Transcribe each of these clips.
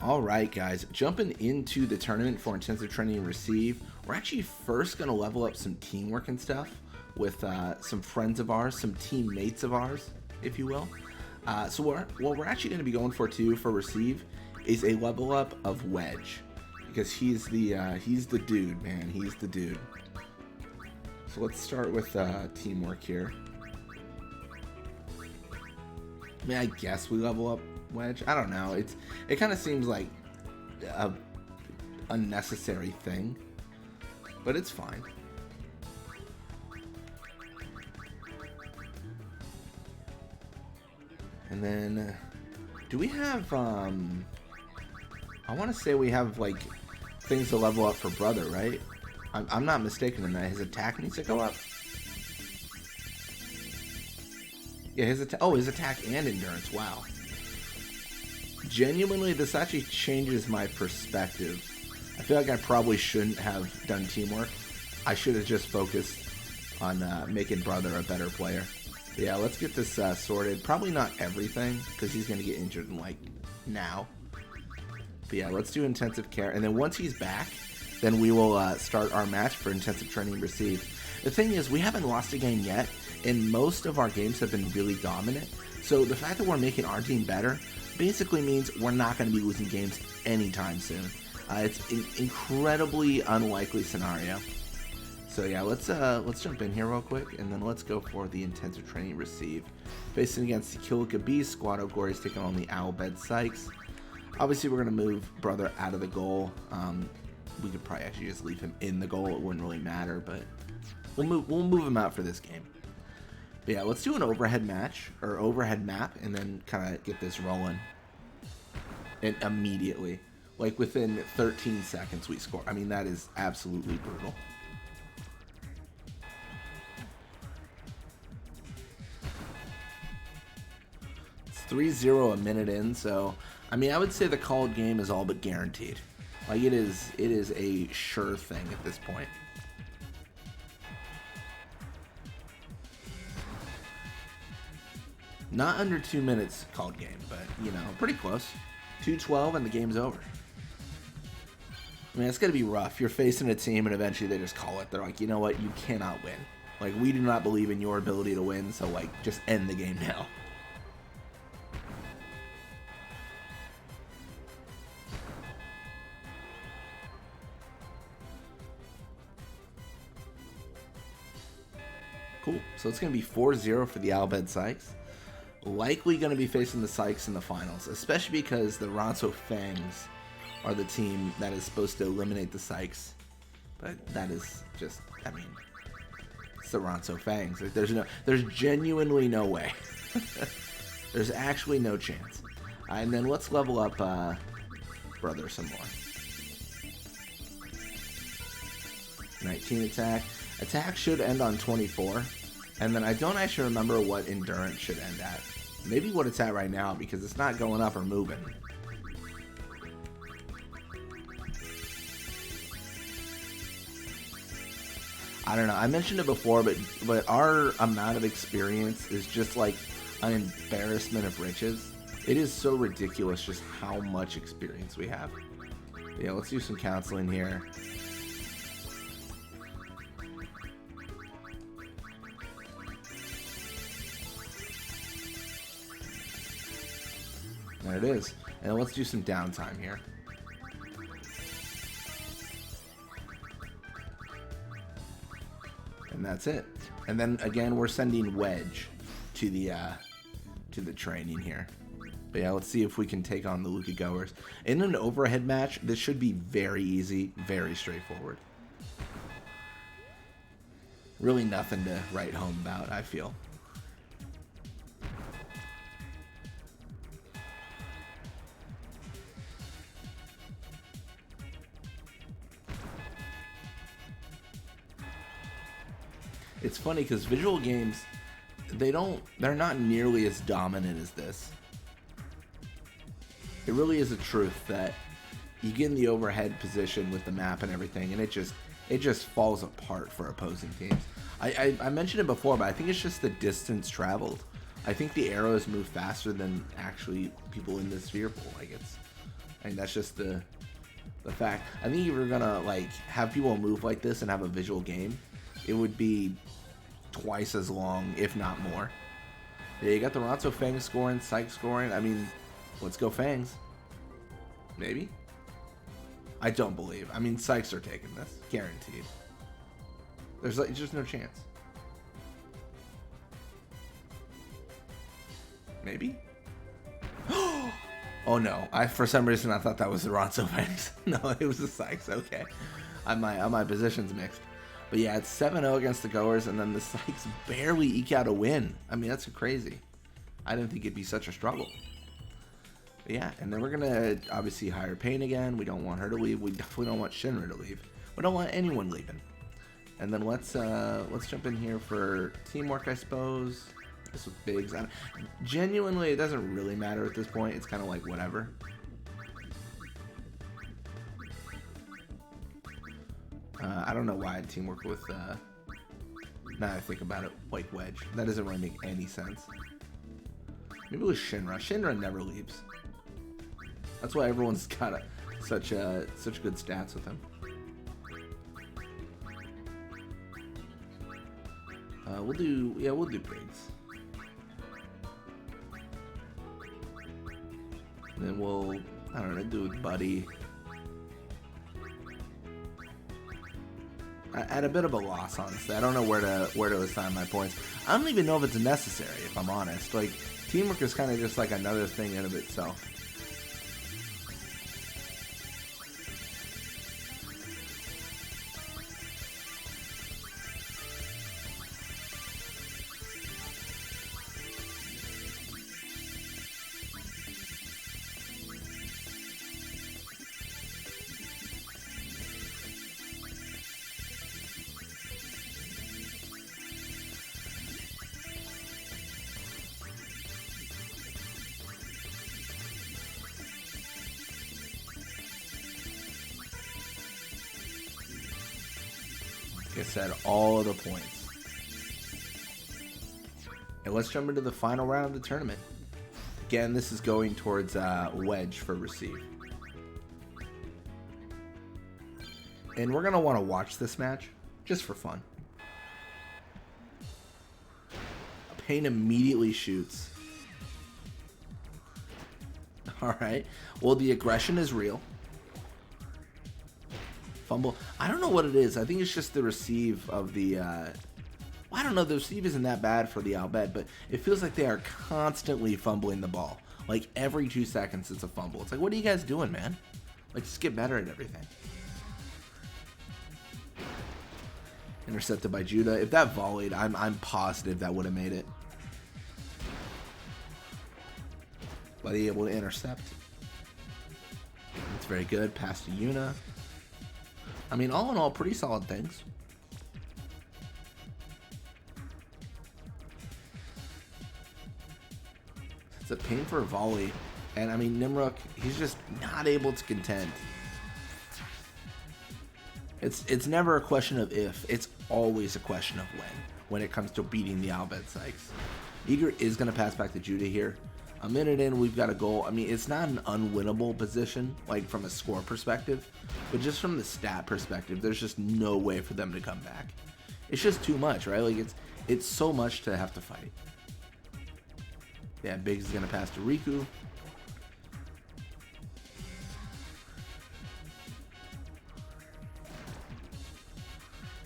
All right, guys, jumping into the tournament for intensive training and receive. We're actually first going to level up some teamwork and stuff with some friends of ours, some teammates of ours, if you will. So what we're actually going to be going for too for receive is a level up of Wedge, because he's the dude, man. He's the dude. So let's start with teamwork here. I mean, I guess we level up Wedge. I don't know. It kind of seems like a unnecessary thing, but it's fine. And then, do we have? I want to say we have like things to level up for brother, right? I'm not mistaken in that. His attack needs to go up. Yeah, his attack. Oh, his attack and endurance. Wow. Genuinely, this actually changes my perspective. I feel like I probably shouldn't have done teamwork. I should have just focused on making brother a better player. But yeah, let's get this sorted. Probably not everything, because he's going to get injured in, like, now. But yeah, let's do intensive care. And then once he's back, then we will start our match for intensive training receive. The thing is, we haven't lost a game yet, and most of our games have been really dominant. So the fact that we're making our team better basically means we're not going to be losing games anytime soon. It's an incredibly unlikely scenario. So yeah, let's jump in here real quick, and then let's go for the intensive training receive. Facing against the Kilika Beast, Squad O'Gory's taking on the Owlbed Sykes. Obviously, we're going to move brother out of the goal. We could probably actually just leave him in the goal. It wouldn't really matter, but we'll move him out for this game. But yeah, let's do an overhead match, or overhead map, and then kind of get this rolling. And immediately, like within 13 seconds, we score. I mean, that is absolutely brutal. It's 3-0 a minute in, so I mean, I would say the called game is all but guaranteed. Like it is a sure thing at this point. Not under 2 minutes called game, but, you know, pretty close. 2:12 and the game's over. I mean, it's going to be rough. You're facing a team and eventually they just call it. They're like, you know what? You cannot win. Like, we do not believe in your ability to win, so, like, just end the game now. Cool. So it's going to be 4-0 for the Owlbed Sykes. Likely going to be facing the Sykes in the finals, especially because the Ronso Fangs are the team that is supposed to eliminate the Sykes. But that is just, I mean, it's the Ronso Fangs. There's genuinely no way. There's actually no chance. And then let's level up brother some more. 19 attack. Attack should end on 24. And then I don't actually remember what endurance should end at. Maybe what it's at right now, because it's not going up or moving. I don't know. I mentioned it before, but our amount of experience is just like an embarrassment of riches. It is so ridiculous just how much experience we have. Yeah, let's do some counseling here. There it is. And let's do some downtime here. And that's it. And then again, we're sending Wedge to the training here. But yeah, let's see if we can take on the Luka Goers. In an overhead match, this should be very easy, very straightforward. Really nothing to write home about, I feel. It's funny because visual games, they're not nearly as dominant as this. It really is a truth that you get in the overhead position with the map and everything, and it just falls apart for opposing teams. I mentioned it before, but I think it's just the distance traveled. I think the arrows move faster than actually people in this sphere pool. Like I mean, that's just the fact. I think if you're gonna like have people move like this and have a visual game, it would be twice as long, if not more. Yeah, you got the Ronso Fang scoring, Psych scoring. I mean, let's go Fangs. Maybe. I don't believe. I mean, Psychs are taking this, guaranteed. There's just no chance. Maybe. Oh no! For some reason I thought that was the Ronso Fangs. No, it was the Psychs. Okay, my positions mixed. But yeah, it's 7-0 against the Goers, and then the Psychs barely eke out a win. I mean, that's crazy. I didn't think it'd be such a struggle. But yeah, and then we're gonna obviously hire Pain again. We don't want her to leave. We definitely don't want Shinra to leave. We don't want anyone leaving. And then let's jump in here for teamwork, I suppose. This with Biggs. Genuinely, it doesn't really matter at this point. It's kind of like whatever. I don't know why I'd teamwork with, now I think about it, like Wedge. That doesn't really make any sense. Maybe with Shinra. Shinra never leaves. That's why everyone's got such good stats with him. We'll do Biggs. And then we'll, I don't know, do with Buddy. At a bit of a loss, honestly. I don't know where to assign my points. I don't even know if it's necessary, if I'm honest. Like, teamwork is kind of just like another thing in of itself. Like I said, all of the points. And let's jump into the final round of the tournament. Again, this is going towards Wedge for receive. And we're going to want to watch this match just for fun. Pain immediately shoots. Alright. Well, the aggression is real. Fumble. I don't know what it is. I think it's just the receive of the... I don't know. The receive isn't that bad for the Albed, but it feels like they are constantly fumbling the ball. Like, every 2 seconds it's a fumble. It's like, what are you guys doing, man? Like, just get better at everything. Intercepted by Judah. If that volleyed, I'm positive that would have made it. Buddy able to intercept. That's very good. Pass to Yuna. I mean, all in all, pretty solid things. It's a pain for a volley. And I mean, Nimruk, he's just not able to contend. It's never a question of if, it's always a question of when it comes to beating the Albed Sykes. Eager is going to pass back to Judah here. A minute in, we've got a goal. I mean, it's not an unwinnable position, like from a score perspective, but just from the stat perspective, there's just no way for them to come back. It's just too much, right? Like, it's so much to have to fight. Yeah, Biggs is going to pass to Riku.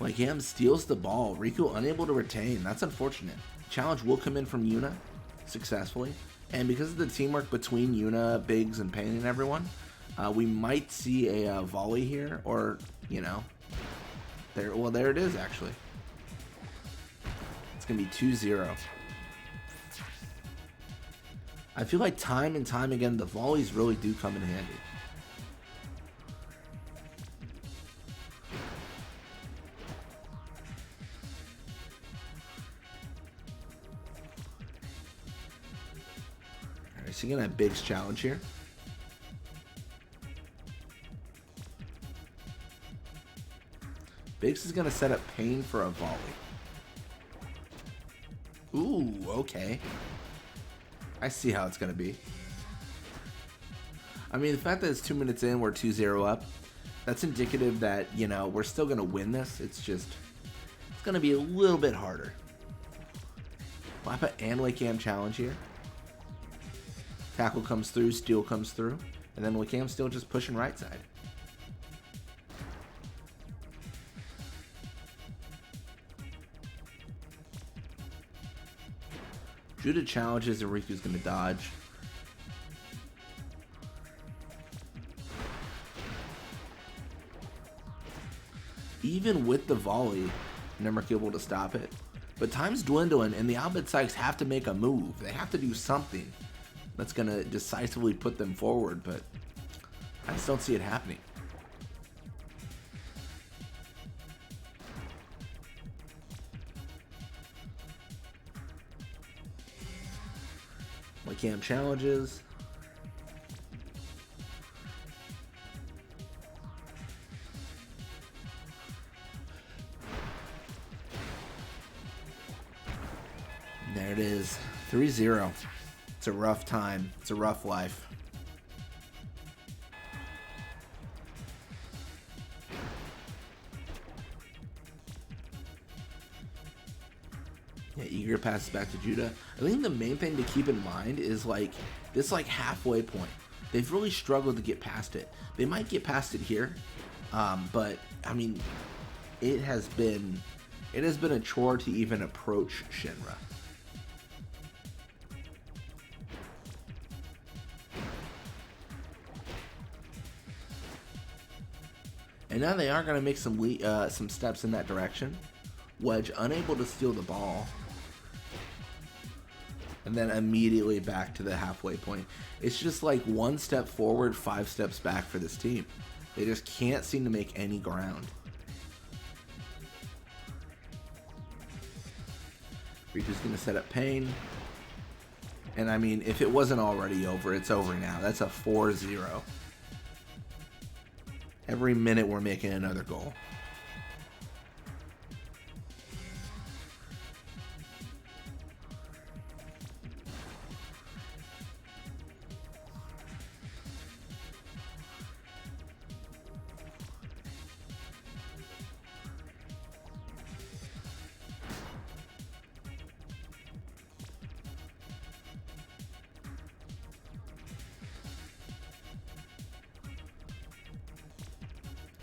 Like, Yam steals the ball. Riku unable to retain. That's unfortunate. Challenge will come in from Yuna successfully. And because of the teamwork between Yuna, Biggs, and Pain and everyone, we might see a volley here. Or, you know, there it is, actually. It's going to be 2-0. I feel like time and time again, the volleys really do come in handy. Alright, so you're going to have Biggs challenge here. Biggs is going to set up Pain for a volley. Ooh, okay. I see how it's going to be. I mean, the fact that it's 2 minutes in, we're 2-0 up, that's indicative that, you know, we're still going to win this. It's just, it's going to be a little bit harder. Well, I put Anway Cam challenge here. Tackle comes through, steal comes through, and then Wickham still just pushing right side. Judah challenges, and Riku's going to dodge. Even with the volley, Nemrick able to stop it. But time's dwindling, and the Albert Sykes have to make a move. They have to do something that's going to decisively put them forward, but I just don't see it happening. Wickham challenges. There it is, 3-0. It's a rough time. It's a rough life. Yeah, Eager passes back to Judah. I think the main thing to keep in mind is like this halfway point. They've really struggled to get past it. They might get past it here, but I mean, it has been a chore to even approach Shinra. And now they are going to make some steps in that direction. Wedge unable to steal the ball. And then immediately back to the halfway point. It's just like 1 step forward, 5 steps back for this team. They just can't seem to make any ground. Riku's going to set up Payne. And I mean, if it wasn't already over, it's over now. That's a 4-0. Every minute we're making another goal.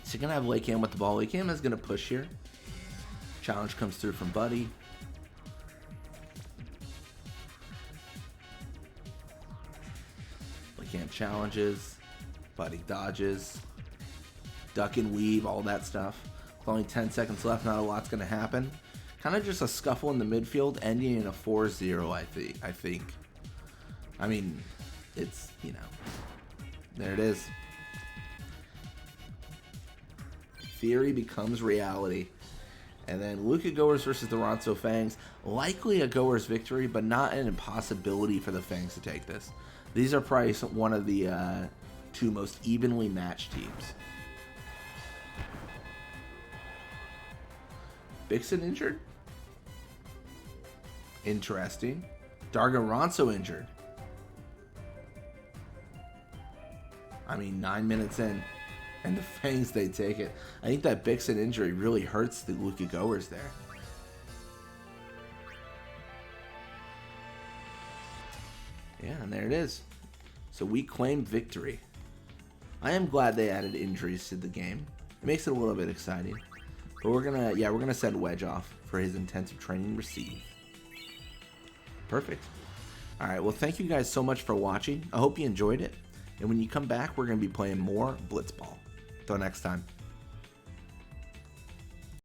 So you're going to have Lakeham with the ball. Lakeham is going to push here. Challenge comes through from Buddy. Lakeham challenges. Buddy dodges. Duck and weave, all that stuff. With only 10 seconds left, not a lot's going to happen. Kind of just a scuffle in the midfield, ending in a 4-0, I think. I mean, it's, you know, there it is. Theory becomes reality. And then Luka Goers versus the Ronso Fangs. Likely a Goers victory, but not an impossibility for the Fangs to take this. These are probably one of the 2 most evenly matched teams. Bixen injured? Interesting. Darga Ronso injured. I mean, 9 minutes in. And the Fangs, they take it. I think that Bixen injury really hurts the Luka Goers there. Yeah, and there it is. So we claim victory. I am glad they added injuries to the game. It makes it a little bit exciting. But we're gonna send Wedge off for his intensive training receive. Perfect. Alright, well thank you guys so much for watching. I hope you enjoyed it. And when you come back, we're gonna be playing more Blitzball. Until next time.